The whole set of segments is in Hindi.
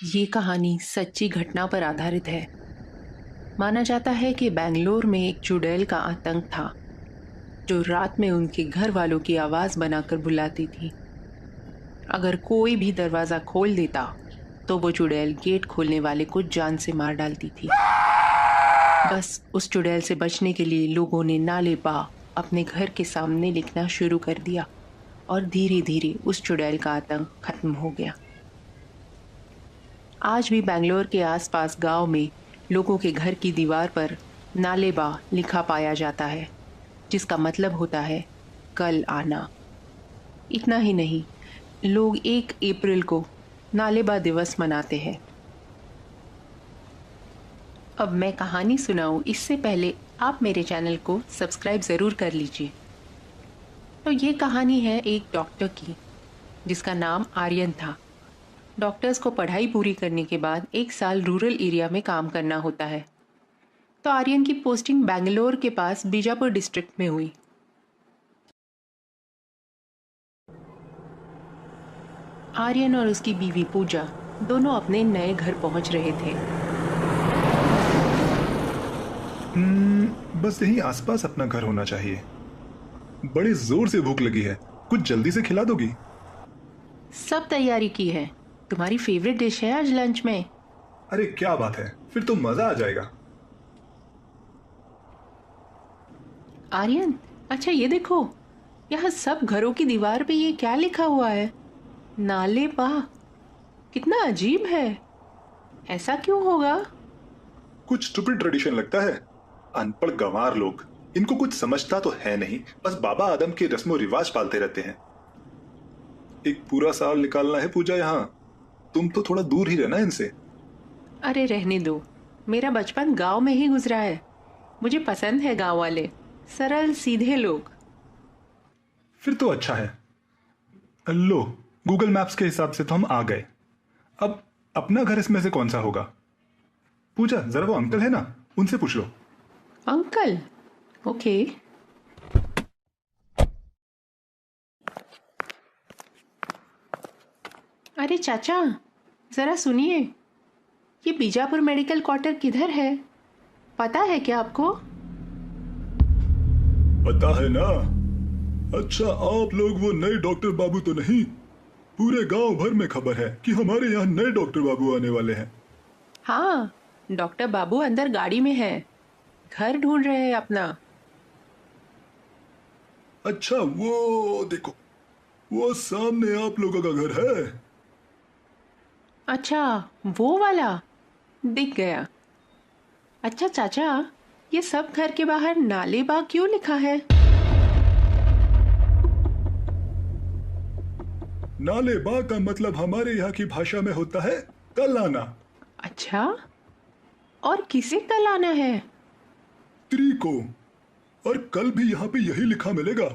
ये कहानी सच्ची घटना पर आधारित है। माना जाता है कि बेंगलोर में एक चुड़ैल का आतंक था जो रात में उनके घर वालों की आवाज़ बनाकर बुलाती थी। अगर कोई भी दरवाज़ा खोल देता तो वो चुड़ैल गेट खोलने वाले को जान से मार डालती थी। बस उस चुड़ैल से बचने के लिए लोगों ने नाले बा अपने घर के सामने लिखना शुरू कर दिया और धीरे धीरे उस चुड़ैल का आतंक खत्म हो गया। आज भी बेंगलोर के आसपास गांव में लोगों के घर की दीवार पर नालेबा लिखा पाया जाता है, जिसका मतलब होता है कल आना। इतना ही नहीं, लोग 1 अप्रैल को नालेबा दिवस मनाते हैं। अब मैं कहानी सुनाऊं इससे पहले आप मेरे चैनल को सब्सक्राइब ज़रूर कर लीजिए। तो ये कहानी है एक डॉक्टर की जिसका नाम आर्यन था। डॉक्टर्स को पढ़ाई पूरी करने के बाद 1 साल रूरल एरिया में काम करना होता है। तो आर्यन की पोस्टिंग बेंगलोर के पास बीजापुर डिस्ट्रिक्ट में हुई। आर्यन और उसकी बीवी पूजा दोनों अपने नए घर पहुंच रहे थे। बस यहीं आसपास अपना घर होना चाहिए। बड़े जोर से भूख लगी है, कुछ जल्दी से खिला दोगी? सब तैयारी की है। तुम्हारी फेवरेट डिश है आज लंच में। अरे क्या बात है, फिर तो मजा आ जाएगा। आर्यन, अच्छा ये देखो, यहाँ सब घरों की दीवार पे ये क्या लिखा हुआ है? नाले बा। कितना अजीब है। ऐसा क्यों होगा? कुछ स्टूपिड ट्रेडिशन लगता है। अनपढ़ गंवार लोग, इनको कुछ समझता तो है नहीं, बस बाबा आदम के रस्मों रिवाज पालते रहते हैं। एक पूरा साल निकालना है पूजा यहाँ, तुम तो थोड़ा दूर ही रहना इनसे। अरे रहने दो, मेरा बचपन गांव में ही गुजरा है। मुझे पसंद है गांव वाले सरल सीधे लोग। फिर तो अच्छा है। लो, गूगल मैप्स के हिसाब से तो हम आ गए। अब अपना घर इसमें से कौन सा होगा? पूजा, जरा वो अंकल है ना, उनसे पूछ लो। अंकल? ओके। अरे चाचा, जरा सुनिए, ये बीजापुर मेडिकल क्वार्टर किधर है? पता है क्या आपको? पता है ना। अच्छा, आप लोग वो नए डॉक्टर बाबू तो नहीं? पूरे गांव भर में खबर है कि हमारे यहाँ नए डॉक्टर बाबू आने वाले हैं। हाँ, डॉक्टर बाबू अंदर गाड़ी में है, घर ढूंढ रहे हैं अपना। अच्छा, वो देखो, वो सामने आप लोगों का घर है। अच्छा, वो वाला दिख गया। अच्छा चाचा, ये सब घर के बाहर नाले बाग क्यों लिखा है? नाले बा का मतलब हमारे यहाँ की भाषा में होता है कल आना। अच्छा, और किसे कल आना है? स्त्री को। और कल भी यहाँ पे यही लिखा मिलेगा।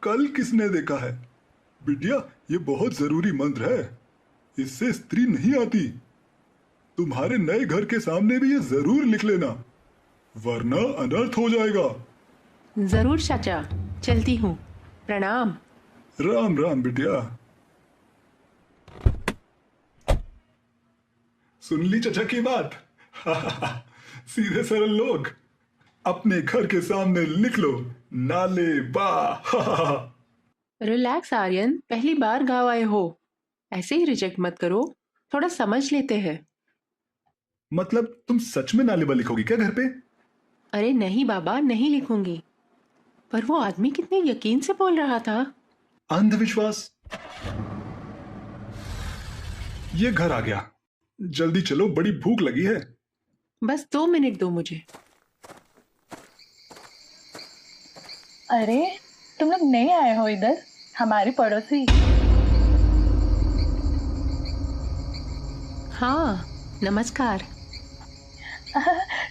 कल किसने देखा है? बिटिया, ये बहुत जरूरी मंत्र है, इससे स्त्री नहीं आती। तुम्हारे नए घर के सामने भी ये जरूर लिख लेना, वरना अनर्थ हो जाएगा। जरूर चाचा, चलती हूँ। प्रणाम। राम राम बिटिया। सुन ली चचा की बात? सीधे सरल लोग, अपने घर के सामने लिख लो नाले बा। रिलैक्स आर्यन, पहली बार गाँव आए हो, ऐसे ही रिजेक्ट मत करो, थोड़ा समझ लेते हैं। मतलब तुम सच में नाले बा लिखोगी क्या घर पे? अरे नहीं बाबा, नहीं लिखूंगी। पर वो आदमी कितने यकीन से बोल रहा था। अंधविश्वास। ये घर आ गया, जल्दी चलो, बड़ी भूख लगी है। बस 2 मिनट दो मुझे। अरे, तुम लोग नए आए हो इधर, हमारे पड़ोसी। हाँ, नमस्कार।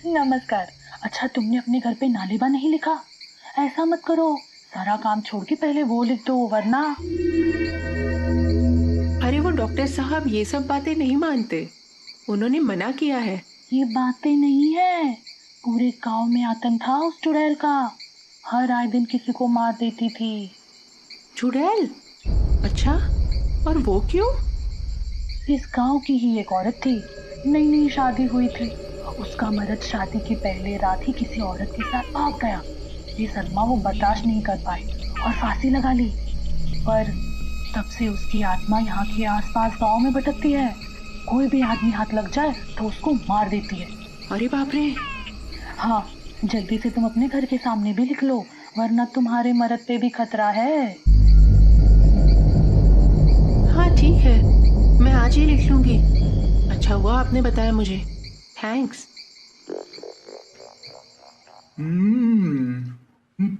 नमस्कार। अच्छा, तुमने अपने घर पे नालेबा नहीं लिखा? ऐसा मत करो, सारा काम छोड़ के पहले वो लिख दो, वरना। अरे वो डॉक्टर साहब ये सब बातें नहीं मानते, उन्होंने मना किया है। ये बातें नहीं है, पूरे गांव में आतंक था उस चुड़ैल का, हर आए दिन किसी को मार देती थी। चुड़ैल? अच्छा, और वो क्यों? इस गांव की ही एक औरत थी, नई नई शादी हुई थी। उसका मर्द शादी की पहले रात ही किसी औरत के साथ भाग गया। ये सदमा वो बर्दाश्त नहीं कर पाई और फांसी लगा ली। पर तब से उसकी आत्मा यहाँ के आसपास गांव में भटकती है। कोई भी आदमी हाथ लग जाए तो उसको मार देती है। अरे बाप रे। हाँ, जल्दी से तुम अपने घर के सामने भी लिख लो, वरना तुम्हारे मर्द पे भी खतरा है। हाँ ठीक है, मैं आज ही लिख लूंगी। अच्छा हुआ आपने बताया मुझे, थैंक्स।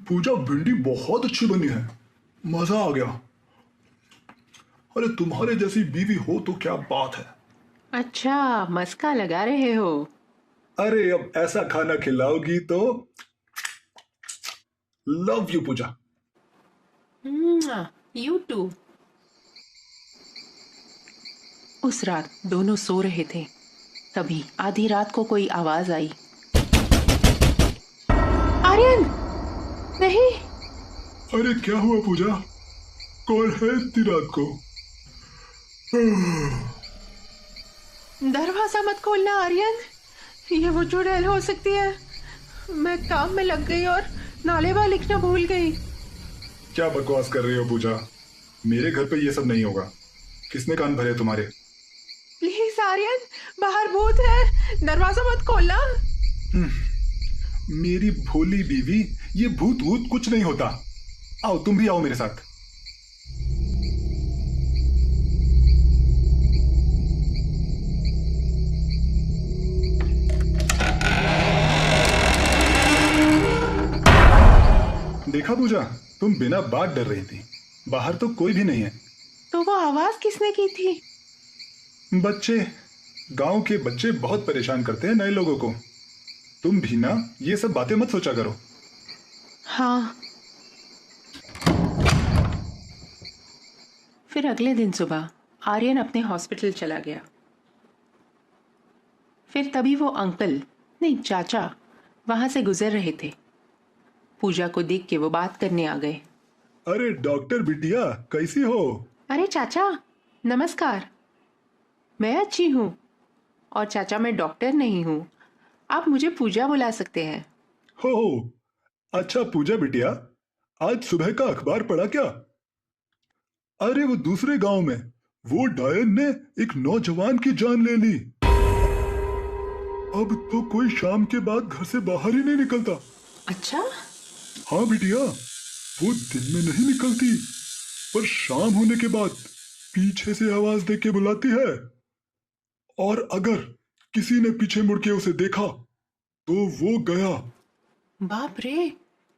पूजा, भिंडी बहुत अच्छी बनी है, मजा आ गया। अरे तुम्हारे जैसी बीवी हो तो क्या बात है। अच्छा, मस्का लगा रहे हो? अरे अब ऐसा खाना खिलाओगी तो love you Puja. You too. उस रात दोनों सो रहे थे, तभी आधी रात को कोई आवाज आई। आर्यन! नहीं! अरे क्या हुआ पूजा, कौन है इतनी रात को? दरवाजा मत खोलना आर्यन, ये वो चुड़ैल हो सकती है। मैं काम में लग गई और नालेबा लिखना भूल गई। क्या बकवास कर रही हो पूजा, मेरे घर पे ये सब नहीं होगा। किसने कान भरे तुम्हारे? प्लीज आर्यन, बाहर भूत है, दरवाजा मत खोलना। मेरी भोली बीवी, ये भूत भूत कुछ नहीं होता। आओ तुम भी आओ मेरे साथ। देखा पूजा, तुम बिना बात डर रही थी। बाहर तो कोई भी नहीं है। तो वो आवाज किसने की थी? बच्चे, गांव के बच्चे बहुत परेशान करते हैं नए लोगों को। तुम भी ना ये सब बातें मत सोचा करो। हाँ। फिर अगले दिन सुबह आर्यन अपने हॉस्पिटल चला गया। फिर तभी वो अंकल, नहीं चाचा, वहां से गुजर रहे थे। पूजा को देख के वो बात करने आ गए। अरे डॉक्टर बिटिया, कैसी हो? अरे चाचा, नमस्कार। मैं अच्छी हूँ। और चाचा, मैं डॉक्टर नहीं हूँ, आप मुझे पूजा बुला सकते हैं। हो, अच्छा पूजा बिटिया, आज सुबह का अखबार पढ़ा क्या? अरे वो दूसरे गांव में वो डायन ने एक नौजवान की जान ले ली। अब तो कोई शाम के बाद घर से बाहर ही नहीं निकलता। अच्छा? हाँ बिटिया, वो दिन में नहीं निकलती, पर शाम होने के बाद पीछे से आवाज दे के बुलाती है। और अगर किसी ने पीछे मुड़ के उसे देखा तो वो गया। बाप रे,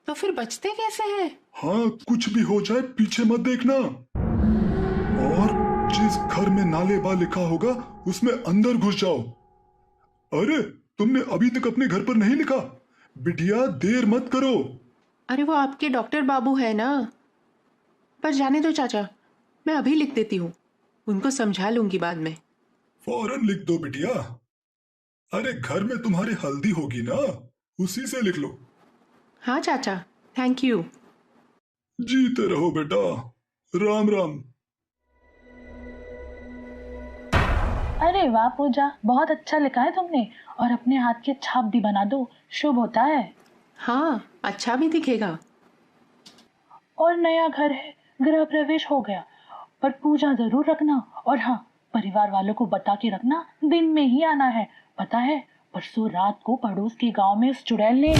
तो फिर बचते कैसे हैं? हाँ, कुछ भी हो जाए पीछे मत देखना। और जिस घर में नालेबा लिखा होगा उसमें अंदर घुस जाओ। अरे तुमने अभी तक अपने घर पर नहीं लिखा? बिटिया देर मत करो। अरे वो आपके डॉक्टर बाबू है ना। पर जाने दो चाचा, मैं अभी लिख देती हूँ, उनको समझा लूंगी बाद में। फौरन लिख दो बिटिया। अरे घर में तुम्हारी हल्दी होगी ना, उसी से लिख लो। हाँ चाचा, थैंक यू। जीते रहो बेटा, राम राम। अरे वाह पूजा, बहुत अच्छा लिखा है तुमने। और अपने हाथ के छाप भी बना दो, शुभ होता है। हाँ, अच्छा भी दिखेगा। और नया घर है, गृह प्रवेश हो गया, पर पूजा जरूर रखना। और हाँ, परिवार वालों को बता के रखना, दिन में ही आना है। पता है, परसों रात को पड़ोस के गांव में उस चुड़ैल ने।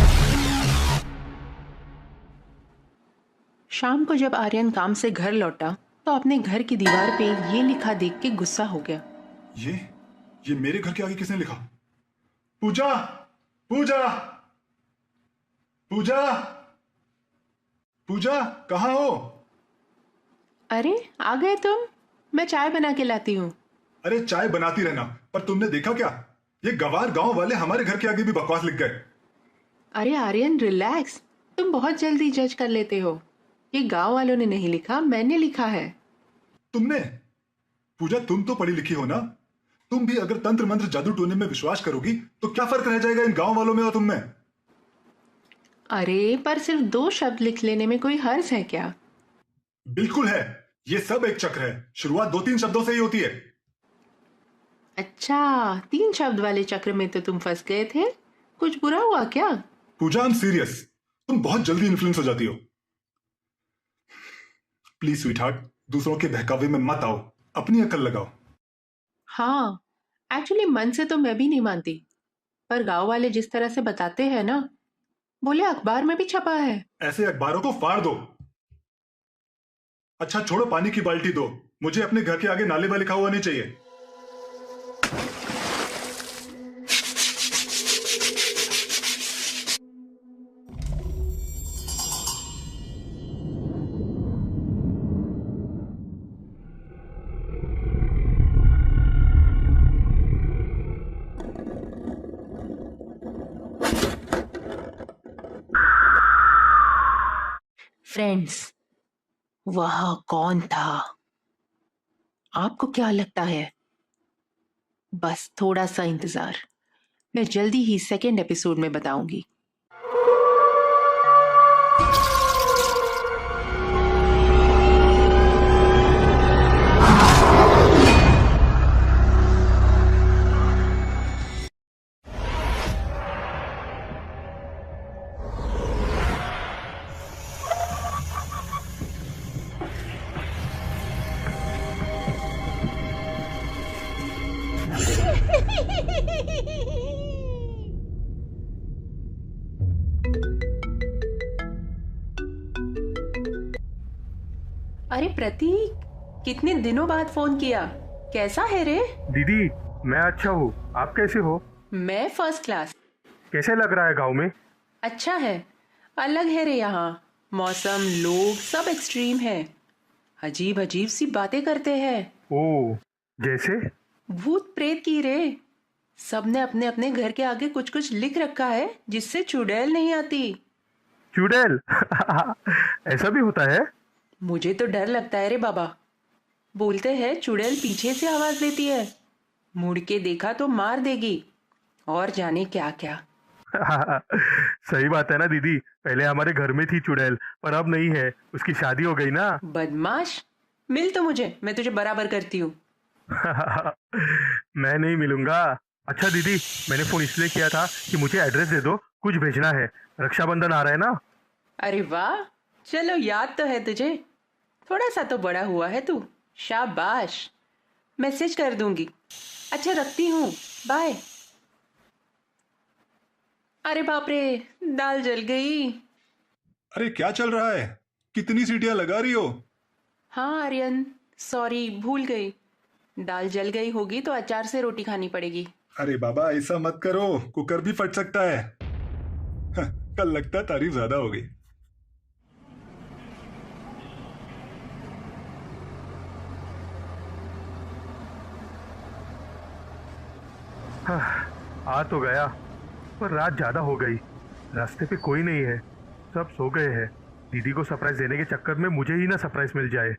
शाम को जब आर्यन काम से घर लौटा तो अपने घर की दीवार पे ये लिखा देख के गुस्सा हो गया। ये मेरे घर के आगे किसने लिखा? पूजा, पूजा, पूजा, पूजा, कहाँ हो? अरे आ गए तुम, मैं चाय बना के लाती हूँ। अरे चाय बनाती रहना, पर तुमने देखा क्या? ये गवार गांव वाले हमारे घर के आगे भी बकवास लिख गए। अरे आर्यन रिलैक्स, तुम बहुत जल्दी जज कर लेते हो। ये गांव वालों ने नहीं लिखा, मैंने लिखा है। तुमने? पूजा तुम तो पढ़ी लिखी हो ना, तुम भी अगर तंत्र मंत्र जादू टोने में विश्वास करोगी तो क्या फर्क रह जाएगा इन गांव वालों में और तुम में? अरे पर सिर्फ 2 शब्द लिख लेने में कोई हर्ज है क्या? बिल्कुल है, ये सब एक चक्र है। शुरुआत 2-3 शब्दों से ही होती है। अच्छा, 3 शब्द वाले चक्र में तो तुम फंस गए थे। कुछ बुरा हुआ क्या? पूजा, आई एम सीरियस। तुम बहुत जल्दी इन्फ्लुएंस हो जाती हो। प्लीज स्वीट हार्ट, दूसरों के बहकावे में मत आओ, अपनी अकल लगाओ। हाँ, एक्चुअली मन से तो मैं भी नहीं मानती, पर गांव वाले जिस तरह से बताते हैं ना, बोले अखबार में भी छपा है। ऐसे अखबारों को फाड़ दो। अच्छा छोड़ो, पानी की बाल्टी दो, मुझे अपने घर के आगे नाले में लिखा हुआ नहीं चाहिए। फ्रेंड्स, वह कौन था? आपको क्या लगता है? बस थोड़ा सा इंतजार, मैं जल्दी ही सेकेंड एपिसोड में बताऊंगी। अरे प्रतीक, कितने दिनों बाद फोन किया। कैसा है रे? दीदी, मैं अच्छा हूँ। आप कैसे हो? मैं फर्स्ट क्लास। कैसे लग रहा है गांव में? अच्छा है, अलग है रे यहाँ। मौसम, लोग सब एक्सट्रीम है। अजीब अजीब सी बातें करते हैं। ओह, जैसे? भूत प्रेत की रे। सबने अपने अपने घर के आगे कुछ कुछ लिख रखा है जिससे चुड़ैल नहीं आती। चुड़ैल? ऐसा भी होता है? मुझे तो डर लगता है रे बाबा। बोलते हैं चुड़ैल पीछे से आवाज देती है, मुड़ के देखा तो मार देगी, और जाने क्या क्या। सही बात है ना दीदी, पहले हमारे घर में थी चुड़ैल, पर अब नहीं है, उसकी शादी हो गई ना। बदमाश, मिल तो मुझे, मैं तुझे बराबर करती हूँ। मैं नहीं मिलूंगा। अच्छा दीदी, मैंने फोन इसलिए किया था कि मुझे एड्रेस दे दो, कुछ भेजना है। रक्षाबंधन आ रहा है ना। अरे वाह, चलो याद तो है तुझे। थोड़ा सा तो बड़ा हुआ है तू। शाबाश, मैसेज कर दूंगी। अच्छा रखती हूँ, बाय। अरे बाप रे, दाल जल गई। अरे क्या चल रहा है? कितनी सीटियां लगा रही हो? हाँ आर्यन, सॉरी, भूल गई। दाल जल गई होगी तो अचार से रोटी खानी पड़ेगी। अरे बाबा ऐसा मत करो, कुकर भी फट सकता है। कल लगता है तारीफ ज्यादा हो गई। आ तो गया, पर रात ज्यादा हो गई। रास्ते पे कोई नहीं है, सब सो गए हैं। दीदी को सरप्राइज देने के चक्कर में मुझे ही ना सरप्राइज मिल जाए।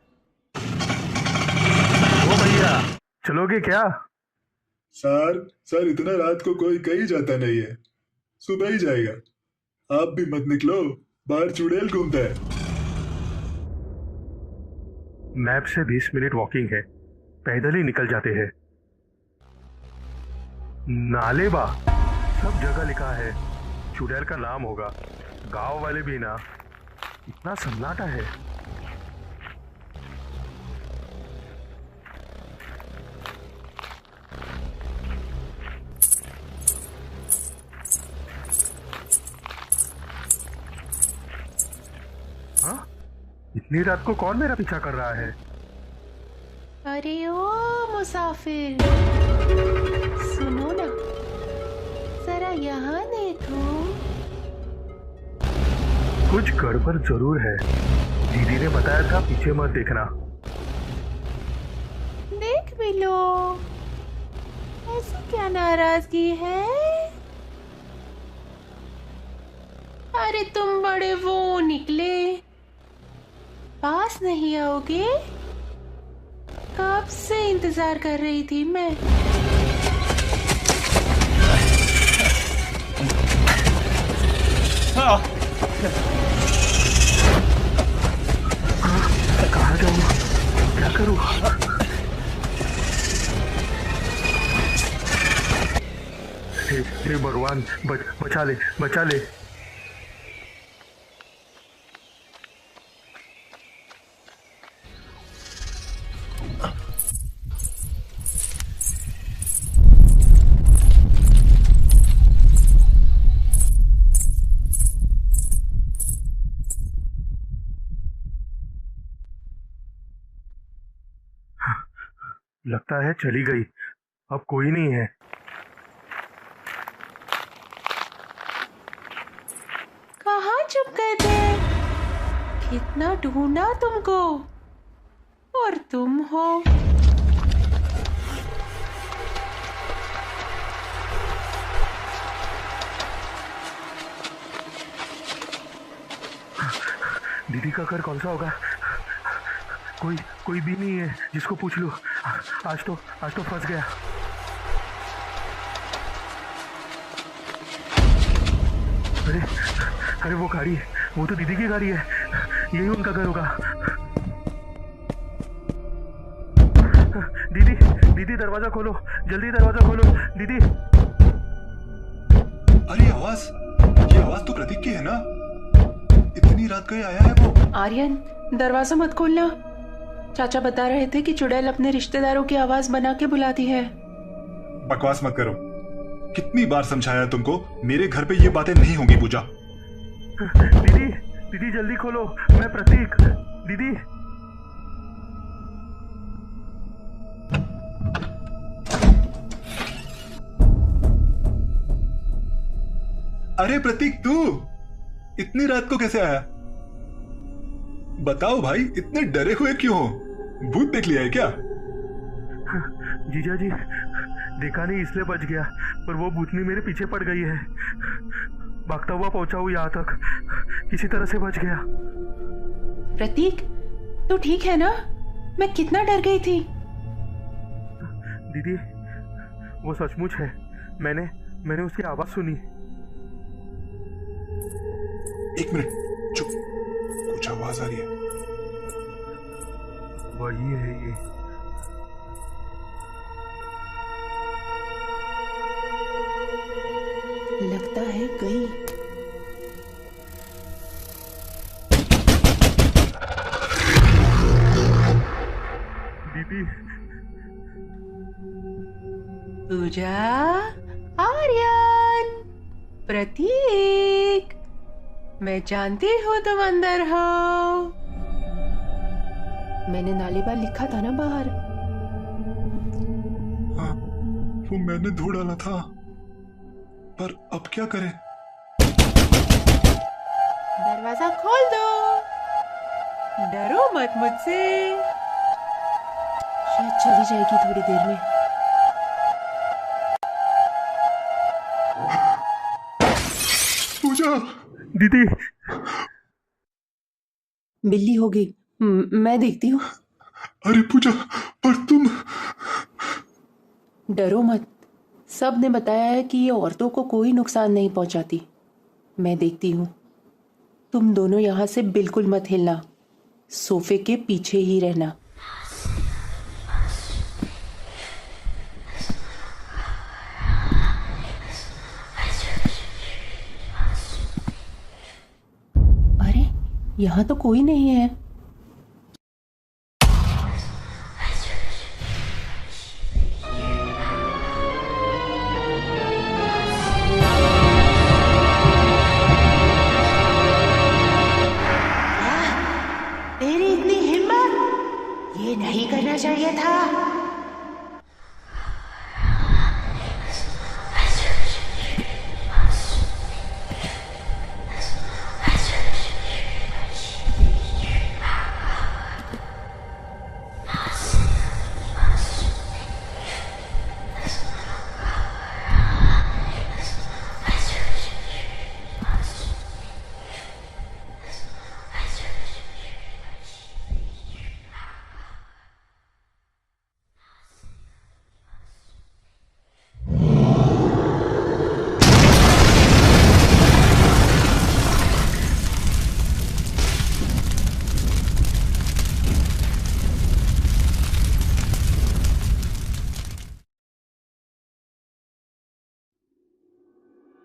ओ भैया, चलोगे क्या? सर इतना रात को कोई कहीं जाता नहीं है, सुबह ही जाएगा। आप भी मत निकलो, बाहर चुड़ैल घूमता है। मैप से 20 मिनट वॉकिंग है, पैदल ही निकल जाते हैं। नालेबा सब जगह लिखा है, चुड़ैल का नाम होगा। गांव वाले भी ना, इतना सन्नाटा है। हाँ, इतनी रात को कौन मेरा पीछा कर रहा है? अरे ओ मुसाफिर, सुनो ना, जरा यहाँ देखो। कुछ गड़बड़ जरूर है। दीदी ने बताया था पीछे मत देखना। देख भी लो, ऐसी क्या नाराजगी है? अरे तुम बड़े वो निकले, पास नहीं आओगे? कब से इंतजार कर रही थी मैं। कहाँ जाऊँ, क्या करूँ? हे भगवान, बचा ले, बचा ले। लगता है चली गई, अब कोई नहीं है। कहाँ छुप गए थे? कितना ढूंढा तुमको, और तुम हो। दीदी का घर कौन सा होगा? कोई भी नहीं है जिसको पूछ लूं। आज तो फंस गया। अरे वो गाड़ी है, वो तो दीदी की गाड़ी है, यही उनका घर होगा। दीदी दरवाजा खोलो, जल्दी दरवाजा खोलो दीदी। अरे ये आवाज तो प्रतीक की है ना? इतनी रात को ही आया है वो। आर्यन, दरवाजा मत खोलना। चाचा बता रहे थे कि चुड़ैल अपने रिश्तेदारों की आवाज बना के बुलाती है। बकवास मत करो। कितनी बार समझाया तुमको, मेरे घर पे ये बातें नहीं होंगी पूजा। दीदी जल्दी खोलो, मैं प्रतीक। दीदी अरे प्रतीक, तू इतनी रात को कैसे आया? बताओ भाई, इतने डरे हुए क्यों हो? भूत देख लिया है क्या? जीजा जी, देखा नहीं इसलिए बच गया, पर वो भूतनी मेरे पीछे पड़ गई है। भागता हुआ पहुंचा हूं यहाँ तक, किसी तरह से बच गया। प्रतीक, तू ठीक है ना? मैं कितना डर गई थी। दीदी, वो सचमुच है। मैंने उसकी आवाज सुनी। एक मिनट चुप, कुछ आवाज आ रही है। वही है ये। लगता है गई। दीदी, पूजा, आर्यन, प्रतीक, मैं जानती हूँ तुम अंदर हो। मैंने नाले बार लिखा था ना बाहर। हाँ, वो मैंने धो डाला था, पर अब क्या करें? दरवाजा खोल दो, डरो मत मुझसे। शायद चली जाएगी थोड़ी देर में। पूजा, दीदी बिल्ली होगी, मैं देखती हूँ। अरे पूजा, पर तुम। डरो मत, सब ने बताया है कि ये औरतों को कोई नुकसान नहीं पहुंचाती। मैं देखती हूँ। तुम दोनों यहाँ से बिल्कुल मत हिलना, सोफे के पीछे ही रहना। अरे, यहाँ तो कोई नहीं है। तेरी इतनी हिम्मत, ये नहीं करना चाहिए था।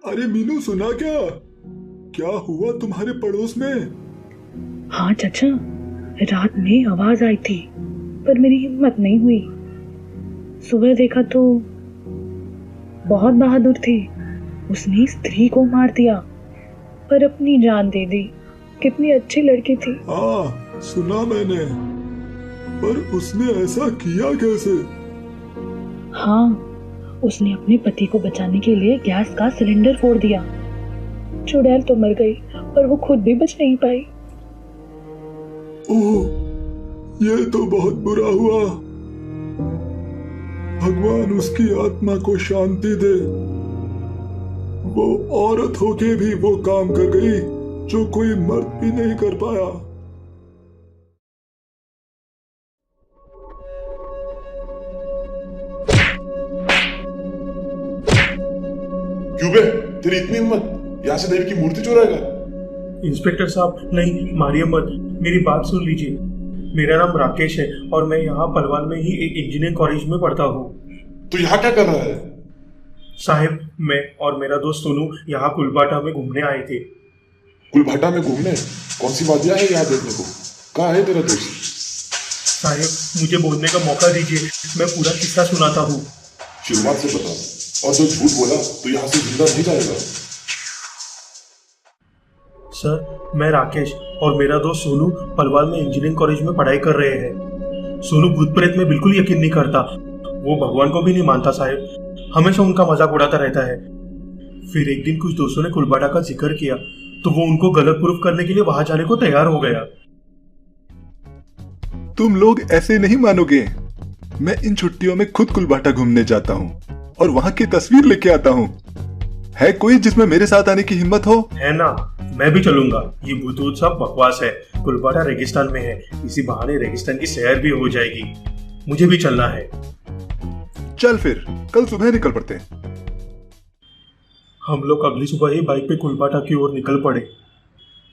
अरे मीनू, सुना क्या? क्या हुआ तुम्हारे पड़ोस में? हाँ चाचा, रात में आवाज आई थी पर मेरी हिम्मत नहीं हुई। सुबह देखा तो बहुत बहादुर थी, उसने स्त्री को मार दिया पर अपनी जान दे दी। कितनी अच्छी लड़की थी। हाँ, सुना मैंने, पर उसने ऐसा किया कैसे? हाँ, उसने अपने पति को बचाने के लिए गैस का सिलेंडर फोड़ दिया। चुड़ैल तो मर गई पर वो खुद भी बच नहीं पाई। ओह, ये तो बहुत बुरा हुआ। भगवान उसकी आत्मा को शांति दे। वो औरत होके भी वो काम कर गई जो कोई मर्द भी नहीं कर पाया। क्यों बे, तेरी इतनी हिम्मत? यहाँ से देवी की मूर्ति चुराएगा? इंस्पेक्टर साहब, नहीं मारिए मत, मेरी बात सुन लीजिए। मेरा नाम राकेश है और मैं यहाँ पलवाल में ही एक इंजीनियरिंग कॉलेज में पढ़ता हूँ। तो यहाँ क्या कर रहा है? साहब, मैं और मेरा दोस्त सोनू यहाँ कुलबाटा में घूमने आए थे। कुलभाटा में घूमने? कौन सी वादियाँ है यहाँ देखने को? कहाँ है तेरा दोस्त? साहब, मुझे बोलने का मौका दीजिए, मैं पूरा किस्सा सुनाता हूँ। शुरुआत से बता, और जो झूठ बोला तो यहाँ से जिंदा नहीं जाएगा। सर, मैं राकेश और मेरा दोस्त सोनू पलवाल में इंजीनियरिंग कॉलेज में पढ़ाई कर रहे हैं। सोनू भूत प्रेत में बिल्कुल यकीन नहीं करता, वो भगवान को भी नहीं मानता साहब, हमेशा उनका मजाक उड़ाता रहता है। फिर एक दिन कुछ दोस्तों ने कुलबाटा का जिक्र किया तो वो उनको गलत प्रूफ करने के लिए वहां जाने को तैयार हो गया। तुम लोग ऐसे नहीं मानोगे। मैं इन छुट्टियों में खुद कुलबाटा घूमने जाता हूँ और वहाँ की तस्वीर लेके आता हूँ। है कोई जिसमें मेरे साथ आने की हिम्मत हो? है ना, मैं भी चलूंगा। ये भूत सब बकवास है। कुलबाटा रेगिस्तान में है, इसी बहाने रेगिस्तान की सैर भी हो जाएगी। मुझे भी चलना है। चल फिर, कल सुबह निकल पड़ते हैं। हम लोग अगली सुबह ही बाइक पे कुलबाटा की ओर निकल पड़े।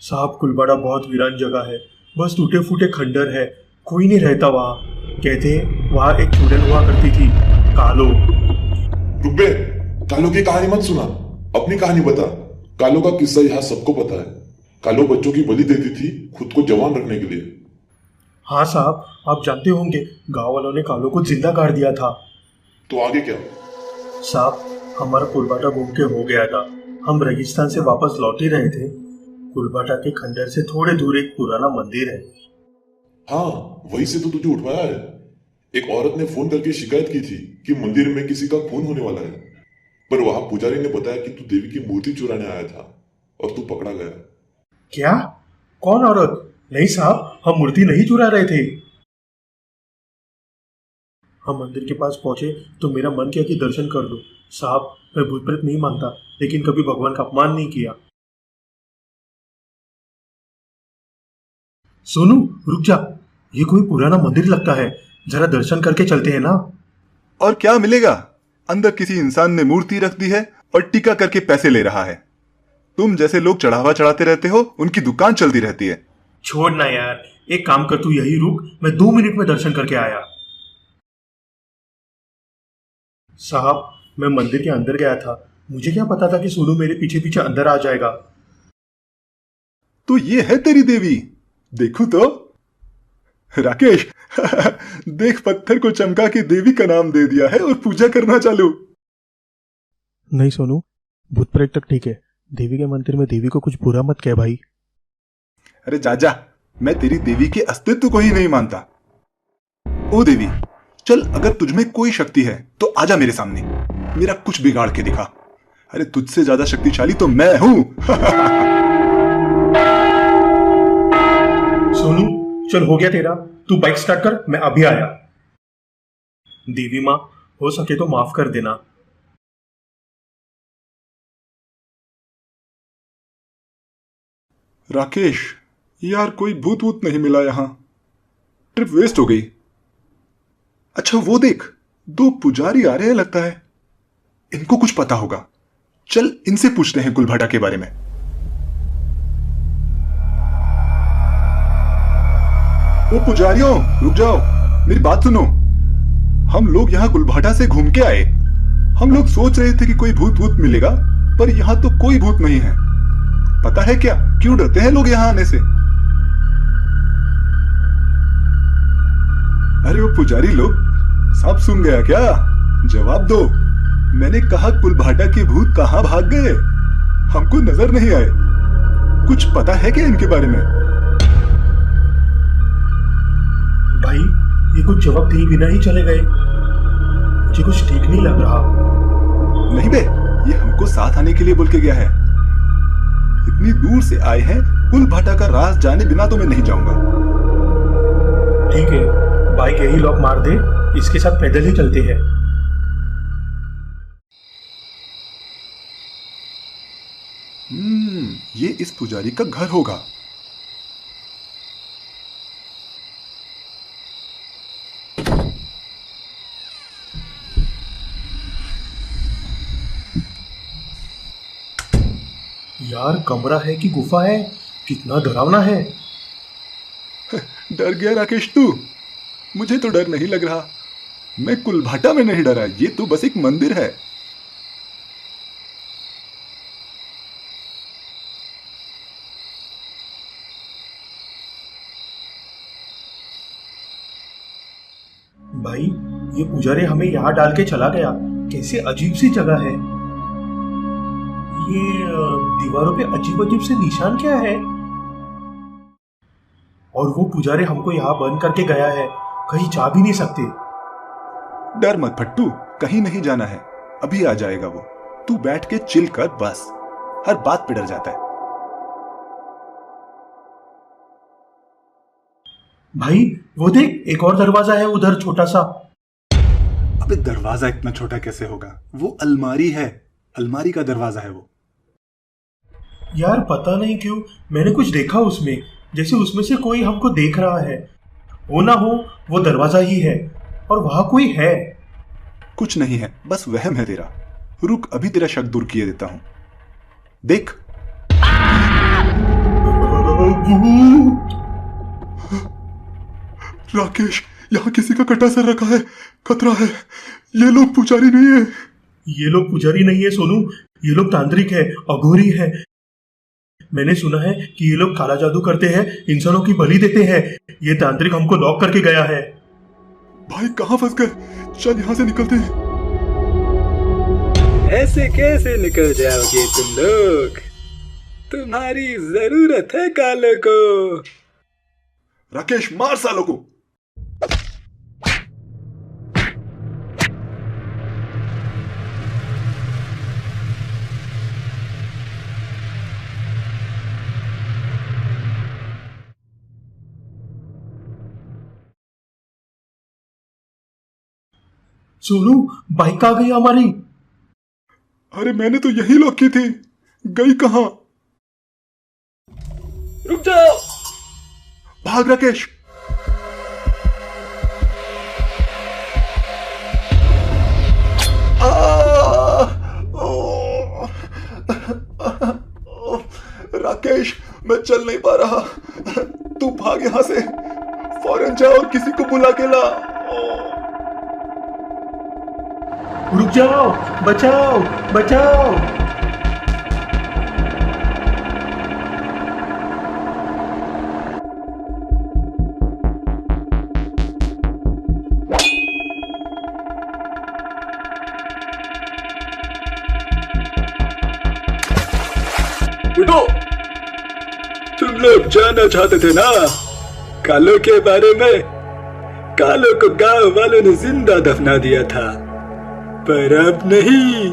साहब, कुलबाटा बहुत वीरान जगह है, बस टूटे फूटे खंडर है, कोई नहीं रहता वहाँ। कहते हैं वहाँ एक चुड़ैल हुआ करती थी, कालो। रुक बे, कालो की कहानी मत सुना, अपनी कहानी बता। कालो का किस्सा यहाँ सबको पता है। कालो बच्चों की बलि देती थी खुद को जवान रखने के लिए। हाँ साहब, आप जानते होंगे, गांव वालों ने कालो को जिंदा काट दिया था। तो आगे क्या? साहब, हमारा कुलबाटा घूम के हो गया था। हम रेगिस्तान से वापस लौट ही रहे थे। कुलबाटा के खंडर से थोड़े दूर एक पुराना मंदिर है। हाँ, वहीं से तो तुझे उठवाया है। एक औरत ने फोन करके शिकायत की थी कि मंदिर में किसी का खून होने वाला है, पर वहां पुजारी ने बताया कि तू देवी की मूर्ति चुराने आया था और तू पकड़ा गया। क्या? कौन औरत? नहीं साहब, हम मूर्ति नहीं चुरा रहे थे। हम मंदिर के पास पहुंचे तो मेरा मन किया कि दर्शन कर लूं। साहब, मैं भूत प्रेत नहीं मानता, लेकिन कभी भगवान का अपमान नहीं किया। सोनू, रुक जा, ये कोई पुराना मंदिर लगता है, जरा दर्शन करके चलते हैं ना। और क्या मिलेगा? अंदर किसी इंसान ने मूर्ति रख दी है और टीका करके पैसे ले रहा है। तुम जैसे लोग चढ़ावा चढ़ाते रहते हो, उनकी दुकान चलती रहती है। छोड़ ना यार, एक काम कर, तू यही रुक, मैं 2 मिनट में दर्शन करके आया। साहब, मैं मंदिर के अंदर गया था, मुझे क्या पता था कि सोनू मेरे पीछे पीछे अंदर आ जाएगा। तो ये है तेरी देवी? देखो तो राकेश, देख, पत्थर को चमका के देवी का नाम दे दिया है और पूजा करना चालू। नहीं सोनू, भूत प्रेत तक ठीक है, देवी के मंदिर में देवी को कुछ बुरा मत कह भाई। अरे जा, मैं तेरी देवी के अस्तित्व को ही नहीं मानता। ओ देवी, चल, अगर तुझमें कोई शक्ति है तो आजा मेरे सामने, मेरा कुछ बिगाड़ के दिखा। अरे तुझसे ज्यादा शक्तिशाली तो मैं हूं। सोनू, चल हो गया तेरा, तू बाइक स्टार्ट कर, मैं अभी आया। देवी माँ, हो सके तो माफ कर देना। राकेश, यार कोई भूत वूत नहीं मिला यहां, ट्रिप वेस्ट हो गई। अच्छा वो देख, 2 पुजारी आ रहे हैं लगता है, इनको कुछ पता होगा। चल इनसे पूछते हैं कुलभाटा के बारे में। ओ पुजारियों, रुक जाओ, मेरी बात सुनो। हम लोग यहाँ कुलभाटा से घूम के आए। हम लोग सोच रहे थे कि कोई भूत वूत मिलेगा, पर यहाँ तो कोई भूत नहीं है। पता है क्या क्यों डरते हैं लोग यहाँ आने से? अरे वो पुजारी लोग, सब सुन गया क्या? जवाब दो। मैंने कहा कुलभाटा के भूत कहाँ भाग गए? हमको नजर नहीं आए। कुछ पता है क्या इनके बारे में? भाई ये कुछ जवाब दिए बिना ही चले गए। मुझे कुछ ठीक नहीं लग रहा। नहीं बे, ये हमको साथ आने के लिए बोल के गया है। इतनी दूर से आए हैं, कुलभाटा का राज जाने बिना तो मैं नहीं जाऊंगा। ठीक है, बाइक यही लॉक मार दे, इसके साथ पैदल ही चलते हैं। ये इस पुजारी का घर होगा। यार कमरा है कि गुफा है? कितना डरावना है। डर गया राकेश तू? मुझे तो डर नहीं लग रहा। मैं कुलभाटा में नहीं डरा, ये तो बस एक मंदिर है। भाई ये पुजारी हमें यहाँ डाल के चला गया। कैसे अजीब सी जगह है ये। दीवारों पे अजीब अजीब से निशान क्या है? और वो पुजारी हमको यहाँ बंद करके गया है, कहीं जा भी नहीं सकते। डर मत फट्टू, कहीं नहीं जाना है, अभी आ जाएगा वो। तू बैठ के चिल कर बस, हर बात पे डर जाता है। भाई वो देख, एक और दरवाजा है उधर छोटा सा। अबे दरवाजा इतना छोटा कैसे होगा? वो अलमारी है, अलमारी का दरवाजा है वो। यार पता नहीं क्यों मैंने कुछ देखा उसमें, जैसे उसमें से कोई हमको देख रहा है। हो ना हो वो दरवाजा ही है और वहां कोई है। कुछ नहीं है, बस वहम है तेरा। रुक, अभी तेरा शक दूर किए देता हूं। देख। राकेश, यहाँ किसी का कटा सर रखा है, खतरा है। ये लोग पुजारी नहीं है। ये लोग पुजारी नहीं है सोनू, ये लोग तांत्रिक है, अघोरी है। मैंने सुना है कि ये लोग काला जादू करते हैं, इंसानों की बलि देते हैं। ये तांत्रिक हमको लॉक करके गया है। भाई कहाँ फंस गए? चल यहाँ से निकलते हैं। ऐसे कैसे निकल जाओगे तुम लोग? तुम्हारी जरूरत है कालों को। राकेश मार सालों को। सोनू बाइक आ गई हमारी। अरे मैंने तो यही लॉक की थी, गई कहाँ? रुक जाओ। भाग राकेश। राकेश मैं चल नहीं पा रहा, तू भाग यहां से। फौरन जा और किसी को बुला के ला। रुक जाओ, बचाओ बचाओ। उठो। तुम लोग जानना चाहते थे ना कालों के बारे में? कालों को गांव वालों ने जिंदा दफना दिया था, पर अब नहीं।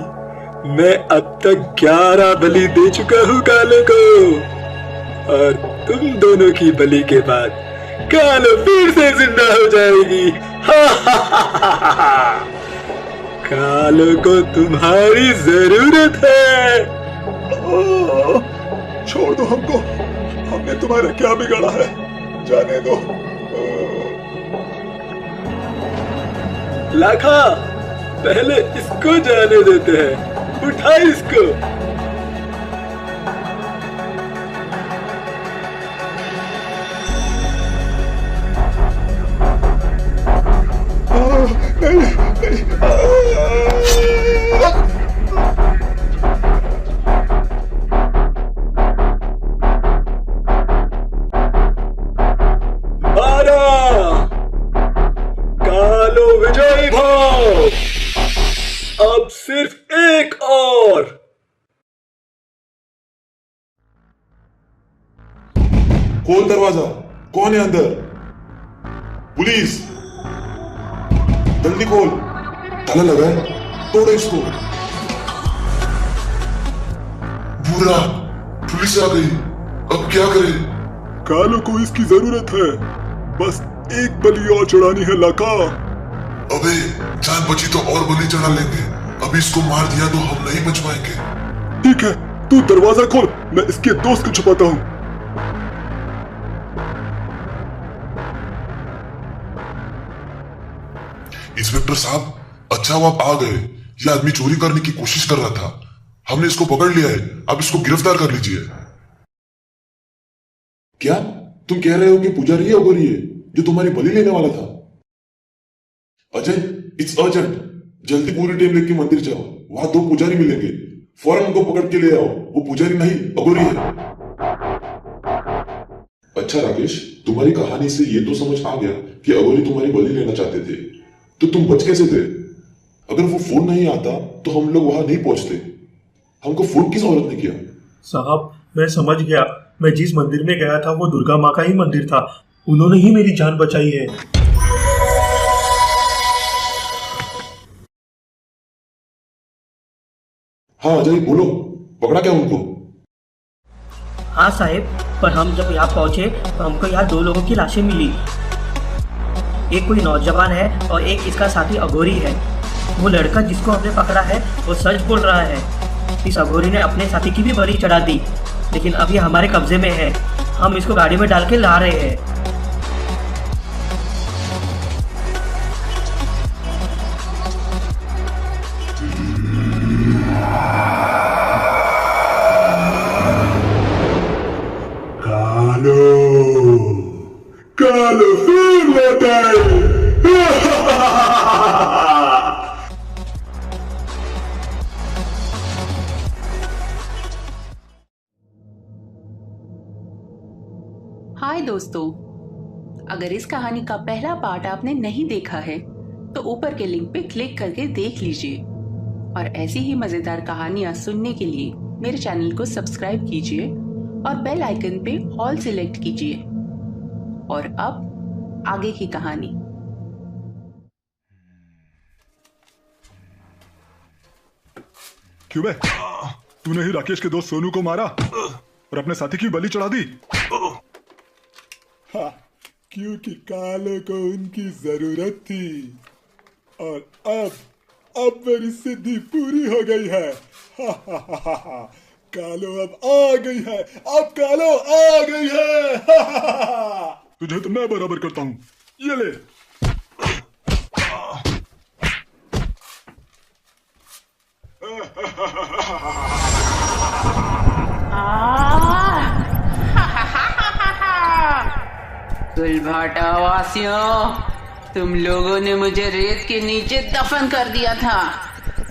मैं अब तक 11 बलि दे चुका हूँ कालों को, और तुम दोनों की बलि के बाद कालों फिर से जिंदा हो जाएगी। कालों को तुम्हारी जरूरत है। छोड़ दो हमको, हमने तुम्हारा क्या बिगाड़ा है? जाने दो। लाखा, पहले इसको जाने देते हैं। उठा इसको। नहीं, नहीं। खोल दरवाजा, कौन है अंदर? पुलिस, जल्दी खोल, ताला लगा है, तोड़ो इसको। बुरा, पुलिस आ गई, अब क्या करें? कालो को इसकी जरूरत है, बस एक बलि और चढ़ानी है लाका। अबे जान बची तो और बलि चढ़ा लेंगे, अब इसको मार दिया तो हम नहीं बच पाएंगे। ठीक है, तू दरवाजा खोल, मैं इसके दोस्त को छुपाता हूँ। इंस्पेक्टर साहब, अच्छा हुआ आप आ गए। ये आदमी चोरी करने की कोशिश कर रहा था, हमने इसको पकड़ लिया है, अब इसको गिरफ्तार कर लीजिए। क्या तुम कह रहे हो कि पुजारी है अघोरी है जो तुम्हारी बलि लेने वाला था? अजय, इट्स अर्जेंट, जल्दी पूरी टीम लेके मंदिर जाओ, वहां 2 पुजारी मिलेंगे, फौरन उनको पकड़ के ले आओ। वो पुजारी नहीं, अघोरी है। अच्छा राकेश, तुम्हारी कहानी से ये तो समझ आ गया कि अघोरी तुम्हारी बलि लेना चाहते थे, तो तुम बच कैसे थे? अगर वो फोन नहीं आता तो हम लोग वहां नहीं पहुंचते। हमको फोन किस औरत ने किया? साहब, मैं समझ गया। मैं जिस मंदिर में गया था वो दुर्गा माँ का ही मंदिर था। उन्होंने ही मेरी जान बचाई है। हाँ अजय बोलो, पकड़ा क्या उनको? हाँ साहब, पर हम जब यहाँ पहुँचे तो हमको यहाँ 2 लोगों की लाशें मिली। एक कोई नौजवान है और एक इसका साथी अघोरी है। वो लड़का जिसको हमने पकड़ा है वो सच बोल रहा है। इस अघोरी ने अपने साथी की भी बलि चढ़ा दी, लेकिन अब ये हमारे कब्जे में है। हम इसको गाड़ी में डाल के ला रहे हैं। कालो फिर लौट आए। हाय दोस्तों, अगर इस कहानी का पहला पार्ट आपने नहीं देखा है तो ऊपर के लिंक पे क्लिक करके देख लीजिए और ऐसी ही मजेदार कहानियां सुनने के लिए मेरे चैनल को सब्सक्राइब कीजिए और बेल आइकन पे ऑल सिलेक्ट कीजिए। और अब आगे की कहानी। क्यों बे, तूने ही राकेश के दोस्त सोनू को मारा और अपने साथी की बलि चढ़ा दी? हाँ, क्योंकि कालो को उनकी जरूरत थी और अब मेरी सिद्धि पूरी हो गई है। कालो अब आ गई है, अब कालो आ गई है। तुझे तो मैं बराबर करता हूँ, ये ले। गुलभाटा वासियों, तुम लोगों ने मुझे रेत के नीचे दफन कर दिया था।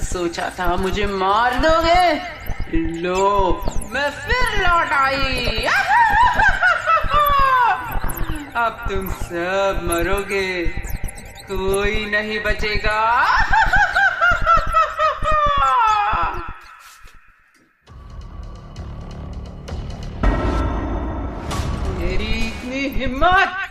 सोचा था मुझे मार दोगे, लो मैं फिर लौट आई। अब तुम सब मरोगे, कोई नहीं बचेगा। मेरी इतनी हिम्मत!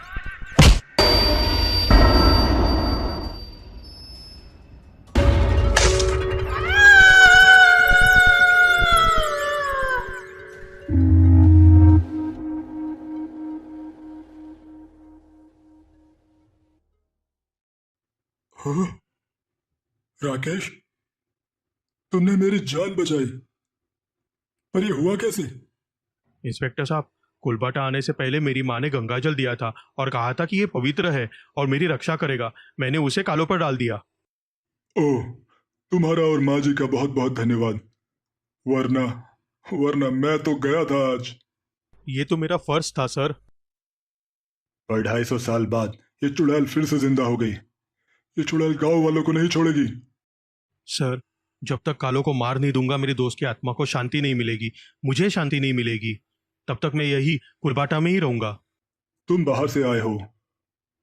हाँ? राकेश, तुमने मेरी जान बचाई, पर ये हुआ कैसे? इंस्पेक्टर साहब, कुलबाटा आने से पहले मेरी माँ ने गंगाजल दिया था और कहा था कि ये पवित्र है और मेरी रक्षा करेगा। मैंने उसे कालों पर डाल दिया। ओह, तुम्हारा और माँ जी का बहुत बहुत धन्यवाद, वरना वरना मैं तो गया था आज। ये तो मेरा फर्ज था सर। 250 साल बाद ये चुड़ैल फिर से जिंदा हो गई। ये चुड़ैल गांव वालों को नहीं छोड़ेगी। सर, जब तक कालों को मार नहीं दूंगा मेरी दोस्त की आत्मा को शांति नहीं मिलेगी, मुझे शांति नहीं मिलेगी। तब तक मैं यही कुलबाटा में ही रहूंगा। तुम बाहर से आए हो,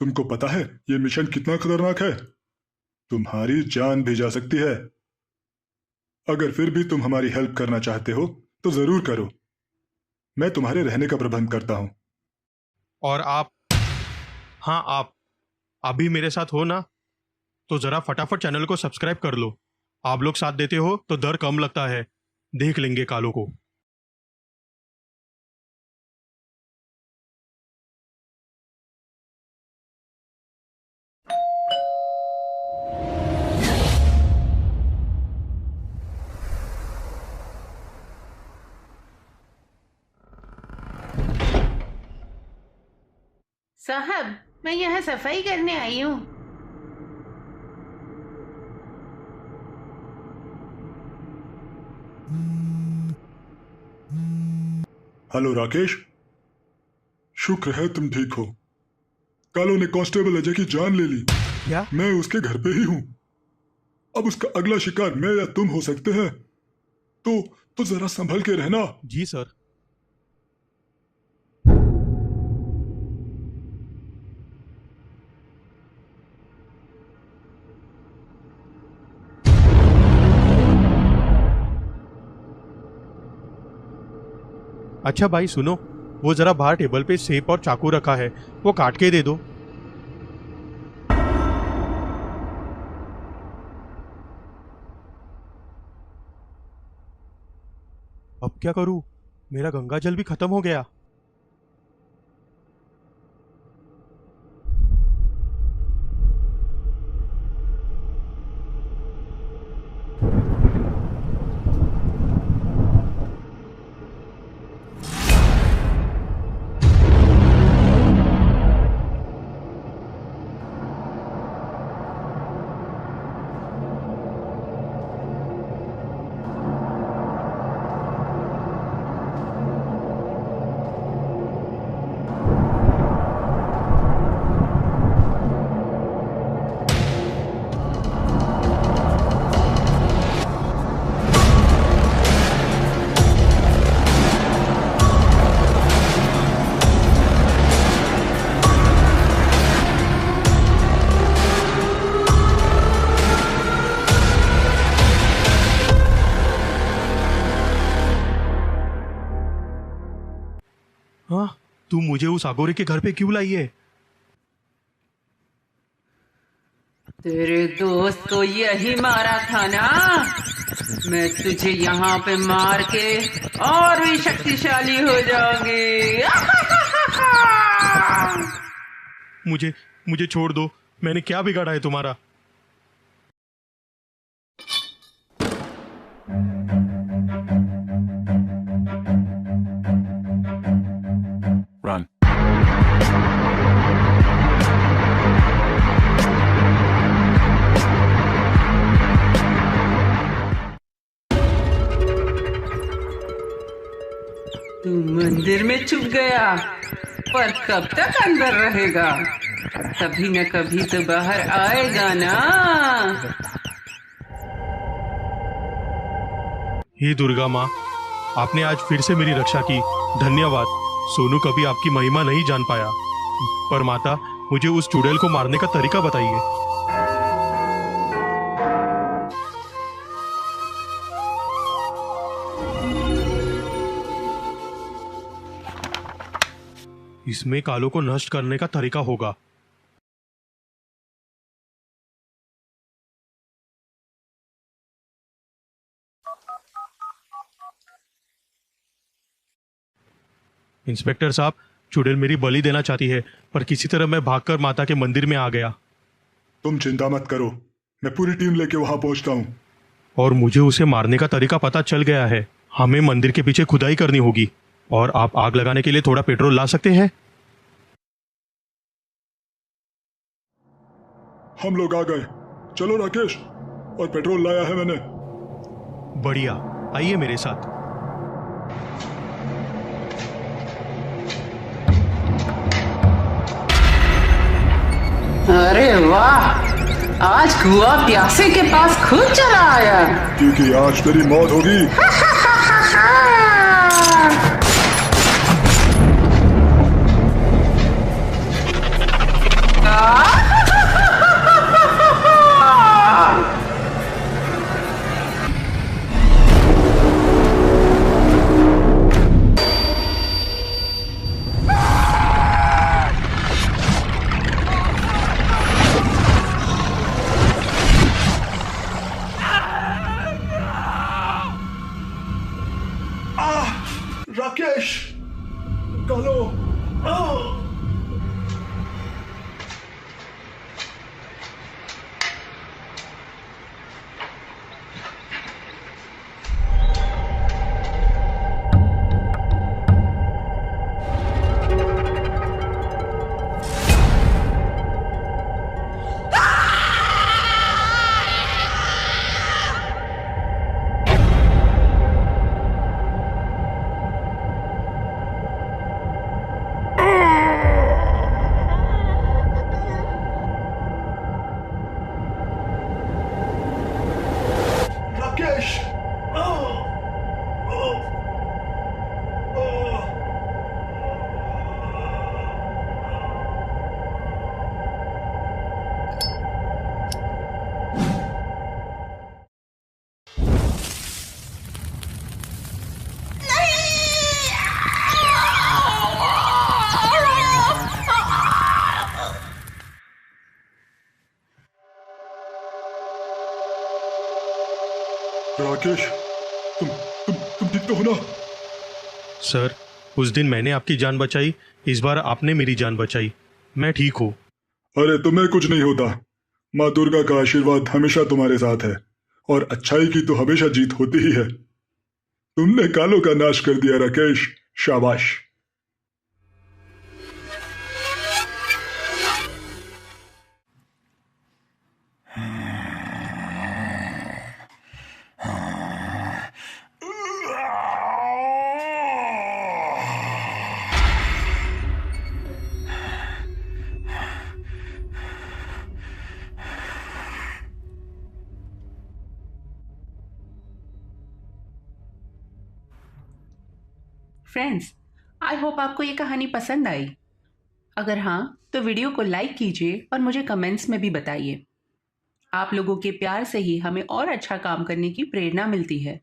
तुमको पता है ये मिशन कितना खतरनाक है? तुम्हारी जान भी जा सकती है। अगर फिर भी तुम हमारी हेल्प करना चाहते हो तो जरूर करो। मैं तुम्हारे रहने का प्रबंध करता हूं। और आप, हाँ आप भी मेरे साथ हो ना, तो जरा फटाफट चैनल को सब्सक्राइब कर लो। आप लोग साथ देते हो तो डर कम लगता है। देख लेंगे कालों को। साहब, मैं यहाँ सफाई करने आई हूँ। हेलो राकेश, शुक्र है तुम ठीक हो। कालो ने कांस्टेबल अजय की जान ले ली। क्या? मैं उसके घर पे ही हूं। अब उसका अगला शिकार मैं या तुम हो सकते हैं, तो जरा संभल के रहना। जी सर। अच्छा भाई सुनो, वो जरा बाहर टेबल पे सेब और चाकू रखा है, वो काट के दे दो। अब क्या करूं? मेरा गंगा जल भी खत्म हो गया। हाँ, तू मुझे उस अगोरी के घर पे क्यों लाई है? तेरे दोस्त को यही मारा था ना? मैं तुझे यहाँ पे मार के और भी शक्तिशाली हो जाऊंगी। मुझे छोड़ दो। मैंने क्या बिगाड़ा है तुम्हारा? Run. तू मंदिर में छुप गया, पर कब तक अंदर रहेगा? कभी न कभी तो बाहर आएगा ना। हे दुर्गा माँ, आपने आज फिर से मेरी रक्षा की। धन्यवाद। सोनू कभी आपकी महिमा नहीं जान पाया, पर माता मुझे उस चुड़ैल को मारने का तरीका बताइए। इसमें कालों को नष्ट करने का तरीका होगा। इंस्पेक्टर साहब, चुड़ैल मेरी बलि देना चाहती है, पर किसी तरह मैं भागकर माता के मंदिर में आ गया। तुम चिंता मत करो, मैं पूरी टीम लेके वहां पहुंचता हूं। और मुझे उसे मारने का तरीका पता चल गया है। हमें मंदिर के पीछे खुदाई करनी होगी, और आप आग लगाने के लिए थोड़ा पेट्रोल ला सकते हैं? हम लोग आ गए। चलो राकेश, और पेट्रोल लाया है मैंने। बढ़िया, आइए मेरे साथ। अरे वाह, आज कुआ प्यासे के पास खुद चला आया। क्योंकि आज तेरी मौत होगी। राकेश, तुम ठीक तो हो ना? सर, उस दिन मैंने आपकी जान बचाई, इस बार आपने मेरी जान बचाई। मैं ठीक हूँ। अरे तुम्हें कुछ नहीं होता। माँ दुर्गा का आशीर्वाद हमेशा तुम्हारे साथ है और अच्छाई की तो हमेशा जीत होती ही है। तुमने कालों का नाश कर दिया राकेश, शाबाश। फ्रेंड्स, आई होप आपको ये कहानी पसंद आई। अगर हाँ तो वीडियो को लाइक कीजिए और मुझे कमेंट्स में भी बताइए। आप लोगों के प्यार से ही हमें और अच्छा काम करने की प्रेरणा मिलती है।